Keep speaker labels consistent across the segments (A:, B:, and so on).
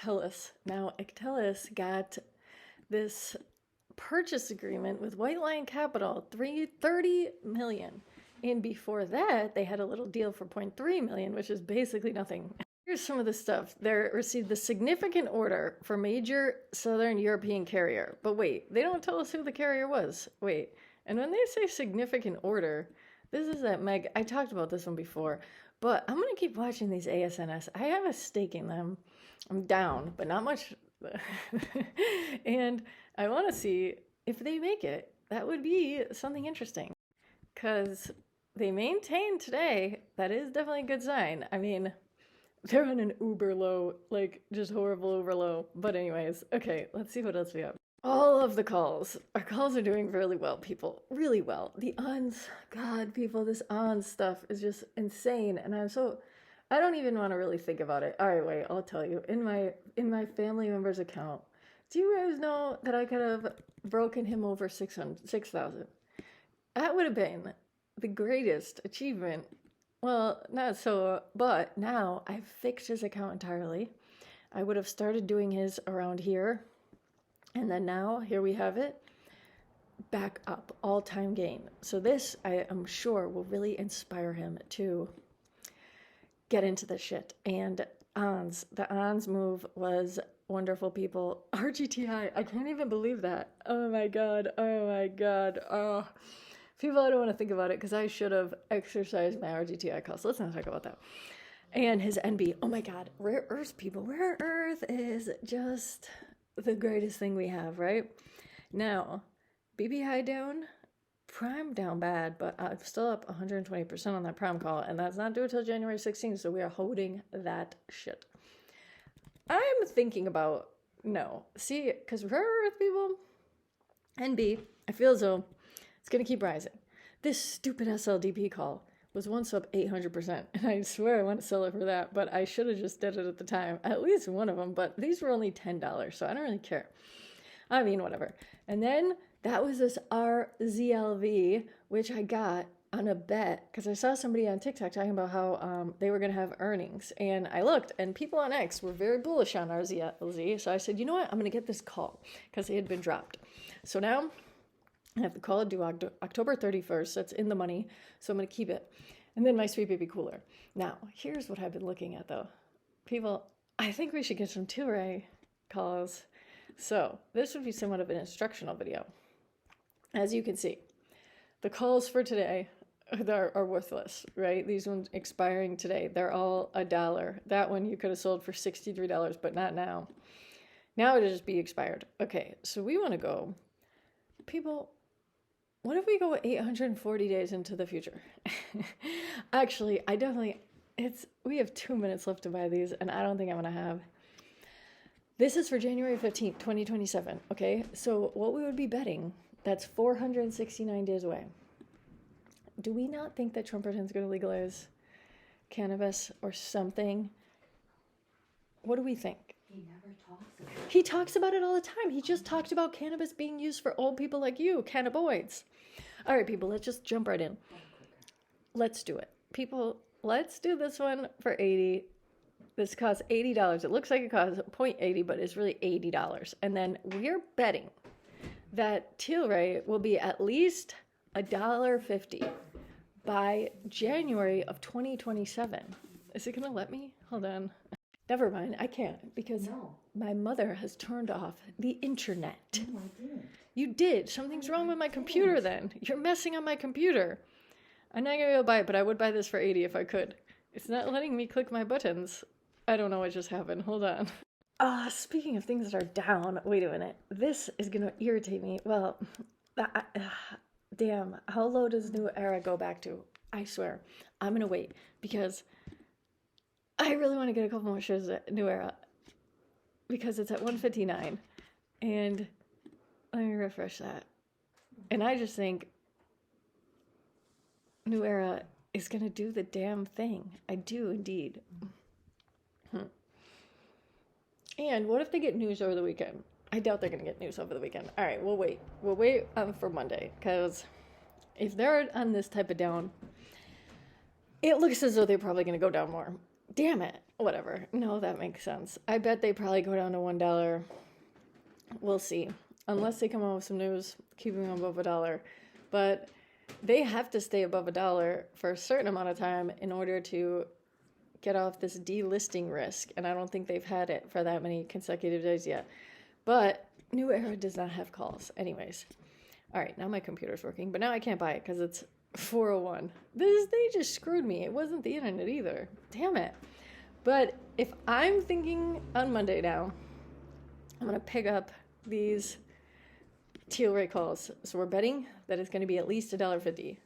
A: Actellus. Now, Actellus got this purchase agreement with White Lion Capital, $30 million. And before that, they had a little deal for $0.3 million, which is basically nothing. Here's some of the stuff. They received the significant order for major Southern European carrier. But wait, they don't tell us who the carrier was. Wait, and when they say significant order, this is that Meg. I talked about this one before, but I'm going to keep watching these ASNS. I have a stake in them. I'm down, but not much. And I want to see if they make it. That would be something interesting. Because they maintained today. That is definitely a good sign. I mean, they're on an uber low, like just horrible uber low. But anyways, okay, let's see what else we have. All of the calls. Our calls are doing really well, people. Really well. The ONS, God, people, this ONS stuff is just insane. And I don't even want to really think about it. All right, wait, I'll tell you. In my family member's account, do you guys know that I could have broken him over 6,000? That would have been the greatest achievement. Well, not so, but now I've fixed his account entirely. I would have started doing his around here. And then now, here we have it. Back up, all-time gain. So this, I am sure, will really inspire him to get into the shit. And the ONS move was wonderful, people. RGTI, I can't even believe that. Oh my God. Oh, people, I don't want to think about it because I should have exercised my RGTI calls. Let's not talk about that. And his NB, oh my God, rare earth, people. Rare earth is just the greatest thing we have, right? Now, BPI down, prime down bad, but I'm still up 120% on that prime call, and that's not due until January 16th, so we are holding that shit. I'm thinking about, see, because rare earth, people, NB, I feel as though it's going to keep rising. This stupid SLDP call was once up 800%, and I swear I want to sell it for that, but I should have just did it at the time, at least one of them, but these were only $10, so I don't really care. I mean, whatever. And then that was this RZLV, which I got on a bet, because I saw somebody on TikTok talking about how they were going to have earnings, and I looked, and people on X were very bullish on RZLZ, so I said, you know what, I'm going to get this call, because it had been dropped. So now I have the call due October 31st. That's in the money. So I'm going to keep it. And then my sweet baby cooler. Now, here's what I've been looking at, though. People, I think we should get some TLRY calls. So this would be somewhat of an instructional video. As you can see, the calls for today are worthless, right? These ones expiring today, they're all $1. That one you could have sold for $63, but not now. Now it'll just be expired. Okay, so we want to go. People, what if we go 840 days into the future? Actually, we have 2 minutes left to buy these, and I don't think I'm going to have. This is for January 15th, 2027, okay? So what we would be betting, that's 469 days away. Do we not think that Trumperton's going to legalize cannabis or something? What do we think?
B: He never talks about it.
A: He talks about it all the time. He just talked about cannabis being used for old people like you, cannaboids. All right, people, let's just jump right in. Let's do it. People, let's do this one for $80. This costs $80. It looks like it costs $0.80, but it's really $80. And then we're betting that TLRY will be at least $1.50 by January of 2027. Is it going to let me? Hold on. Never mind, I can't, because my mother has turned off the internet.
B: No, I didn't.
A: You did. Something's wrong with my computer then. You're messing on my computer. I'm not going to be able to buy it, but I would buy this for $80 if I could. It's not letting me click my buttons. I don't know what just happened. Hold on. Speaking of things that are down, wait a minute. This is going to irritate me. Well, damn, how low does New Era go back to? I swear. I'm going to wait, because I really want to get a couple more shares at New Era, because it's at 159, and let me refresh that. And I just think New Era is going to do the damn thing. I do indeed. And what if they get news over the weekend? I doubt they're going to get news over the weekend. All right, we'll wait. We'll wait for Monday, because if they're on this type of down, it looks as though they're probably going to go down more. Damn it. Whatever. No, that makes sense. I bet they probably go down to $1. We'll see. Unless they come out with some news keeping them above $1. But they have to stay above $1 for a certain amount of time in order to get off this delisting risk. And I don't think they've had it for that many consecutive days yet. But New Era does not have calls. Anyways. All right, now my computer's working. But now I can't buy it because it's 401. They just screwed me. It wasn't the internet either. Damn it. But if I'm thinking on Monday now, I'm going to pick up these TLRY calls. So we're betting that it's going to be at least $1.50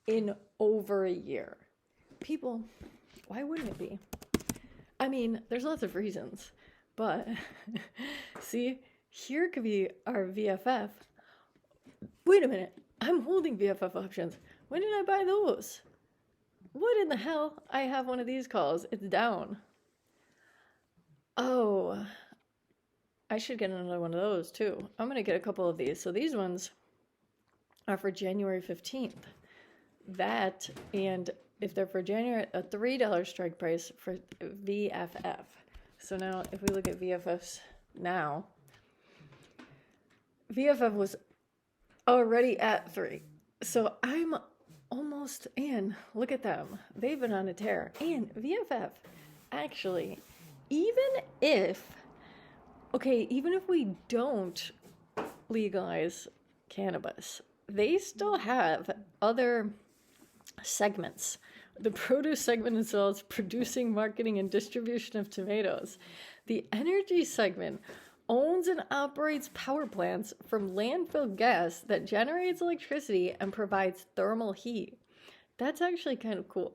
A: in over a year. People, why wouldn't it be? I mean, there's lots of reasons. But, see, here could be our VFF. Wait a minute. I'm holding VFF options. When did I buy those? What in the hell? I have one of these calls. It's down. Oh, I should get another one of those too. I'm going to get a couple of these. So these ones are for January 15th. That, and if they're for January, a $3 strike price for VFF. So now if we look at VFFs now, VFF was already at 3. So I'm almost in. Look at them. They've been on a tear. And VFF, actually, even if we don't legalize cannabis, they still have other segments. The produce segment involves producing, marketing, and distribution of tomatoes. The energy segment owns and operates power plants from landfill gas that generates electricity and provides thermal heat. That's actually kind of cool.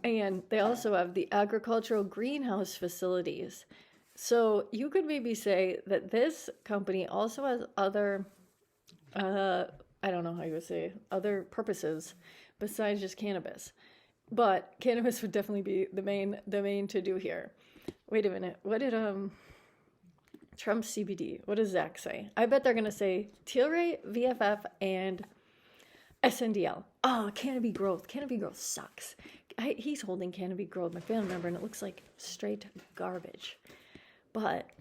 A: And they also have the agricultural greenhouse facilities. So you could maybe say that this company also has other, I don't know how you would say, other purposes besides just cannabis. But cannabis would definitely be the main to do here. Wait a minute. What did Trump CBD? What does Zach say? I bet they're gonna say TLRY, VFF, and SNDL. Oh, Cannabis Growth. Cannabis Growth sucks. He's holding Cannabis Growth, my family member, and it looks like straight garbage. But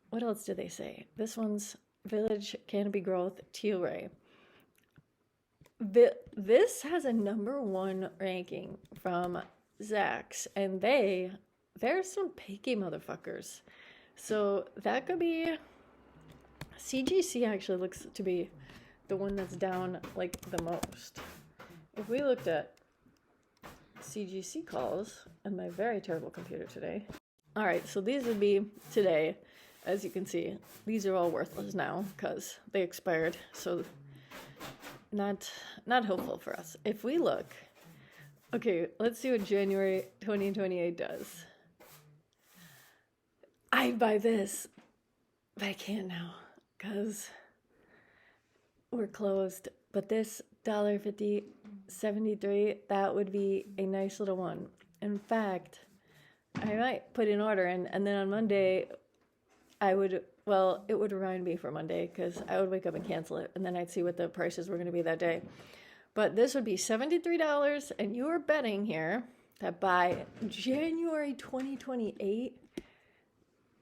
A: what else did they say? This one's Village Cannabis Growth TLRY. This has a #1 ranking from Zach's, and they're some picky motherfuckers. So that could be, CGC actually looks to be the one that's down like the most. If we looked at CGC calls on my very terrible computer today. All right, so these would be today. As you can see, these are all worthless now because they expired. So not helpful for us. If we look, okay, let's see what January 2028 does. I'd buy this, but I can't now because we're closed. But this $1.50.73, that would be a nice little one. In fact, I might put an order in, and then on Monday, it would remind me for Monday because I would wake up and cancel it, and then I'd see what the prices were going to be that day. But this would be $73, and you're betting here that by January 2028,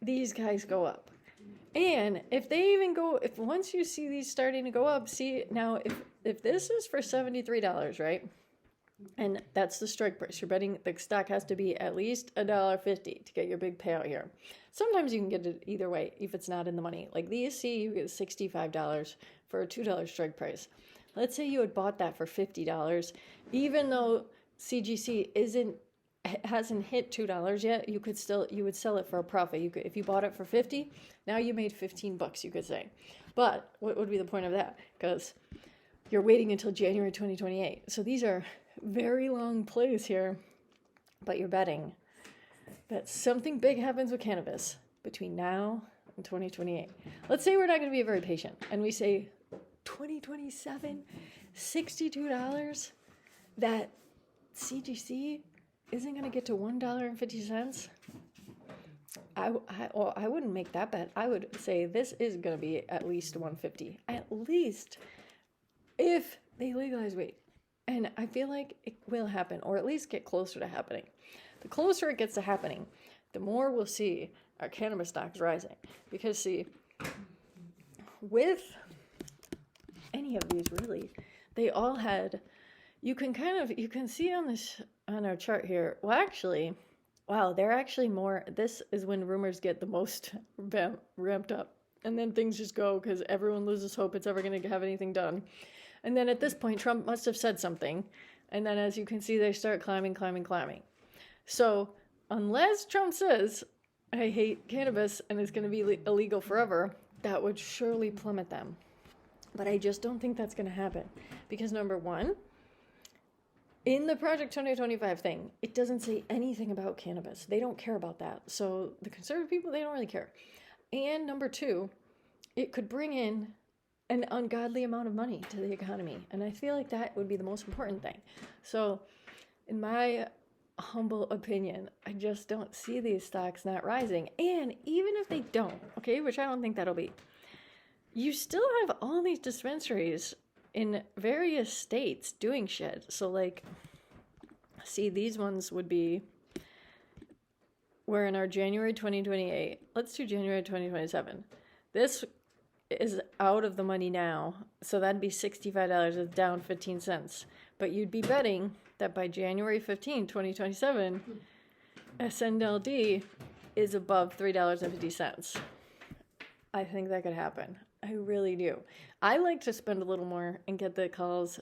A: these guys go up. And if they even go, if once you see these starting to go up, see now if this is for $73, right? And that's the strike price. You're betting the stock has to be at least $1.50 to get your big payout here. Sometimes you can get it either way if it's not in the money. Like these, see, you get $65 for a $2 strike price. Let's say you had bought that for $50, even though CGC hasn't hit $2 yet. You would sell it for a profit. If you bought it for $50, now you made $15, you could say. But what would be the point of that? Because you're waiting until January 2028. So these are very long plays here, but you're betting that something big happens with cannabis between now and 2028. Let's say we're not going to be very patient, and we say 2027, $62, that CGC isn't going to get to $1.50. I wouldn't make that bet. I would say this is going to be at least $1.50, at least, if they legalize weed. And I feel like it will happen, or at least get closer to happening. the closer it gets to happening, the more we'll see our cannabis stocks rising. Because see, with any of these really, they all had, you can see on our chart here, well actually, wow, they're actually more, this is when rumors get the most ramped up. And then things just go because everyone loses hope it's ever going to have anything done. And then at this point, Trump must have said something. And then as you can see, they start climbing. So unless Trump says, I hate cannabis and it's going to be illegal forever, that would surely plummet them. But I just don't think that's going to happen. Because number one, in the Project 2025 thing, it doesn't say anything about cannabis. They don't care about that. So the conservative people, they don't really care. And number two, it could bring in an ungodly amount of money to the economy. And I feel like that would be the most important thing. So in my humble opinion, I just don't see these stocks not rising. And even if they don't, okay, which I don't think that'll be, you still have all these dispensaries in various states doing shit. So like, see, these ones would be, we're in our January 2028. Let's do January 2027. This is out of the money now. So that'd be $65. It's down 15 cents. But you'd be betting that by January 15, 2027, SNLD is above $3.50. I think that could happen. I really do. I like to spend a little more and get the calls.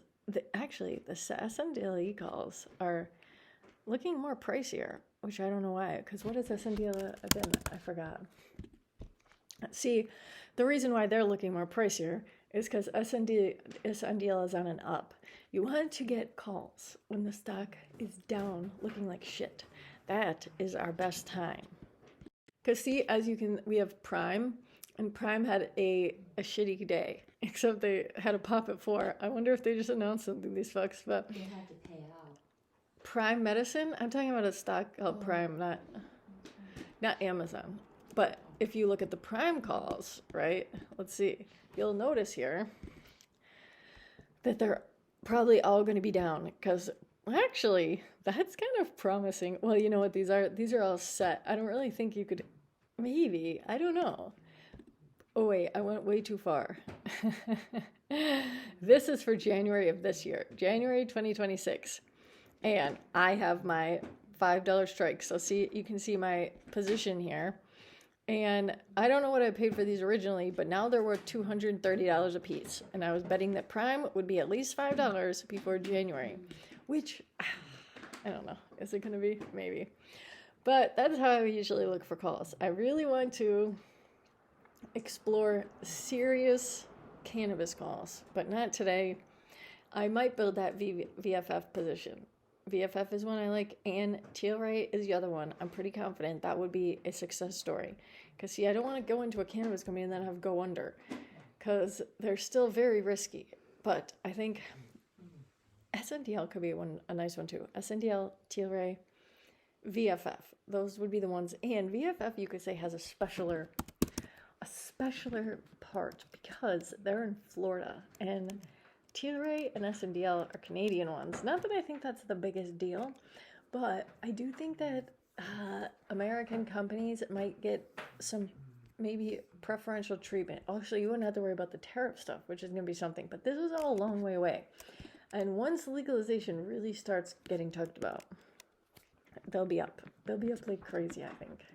A: Actually, the sndl calls are looking more pricier, which I don't know why. Because what is sndl again? I forgot. See, the reason why they're looking more pricier is because SNDL is on an up. You want to get calls when the stock is down looking like shit. That is our best time. Because see, we have Prime, and Prime had a shitty day, except they had a pop at 4. I wonder if they just announced something, these fucks, but...
B: You had to pay out.
A: Prime Medicine? I'm talking about a stock called Prime, not Amazon. But if you look at the Prime calls, right, let's see, you'll notice here that they're probably all going to be down because actually that's kind of promising. Well, you know what these are? These are all set. I don't really think you could, maybe, I don't know. Oh wait, I went way too far. This is for January of this year, January 2026. And I have my $5 strike. So see, you can see my position here. And I don't know what I paid for these originally, but now they're worth $230 a piece. And I was betting that Prime would be at least $5 before January, which, I don't know. Is it going to be? Maybe. But that's how I usually look for calls. I really want to explore serious cannabis calls, but not today. I might build that VFF position. VFF is one I like, and TLRY is the other one. I'm pretty confident that would be a success story. Because, see, I don't want to go into a cannabis company and then have go under. Because they're still very risky. But I think SNDL could be a nice one, too. SNDL, TLRY, VFF. Those would be the ones. And VFF, you could say, has a specialer part because they're in Florida. And TLRY and SNDL are Canadian ones. Not that I think that's the biggest deal, but I do think that American companies might get some maybe preferential treatment. Actually, you wouldn't have to worry about the tariff stuff, which is going to be something, but this is all a long way away. And once legalization really starts getting talked about, they'll be up. They'll be up like crazy, I think.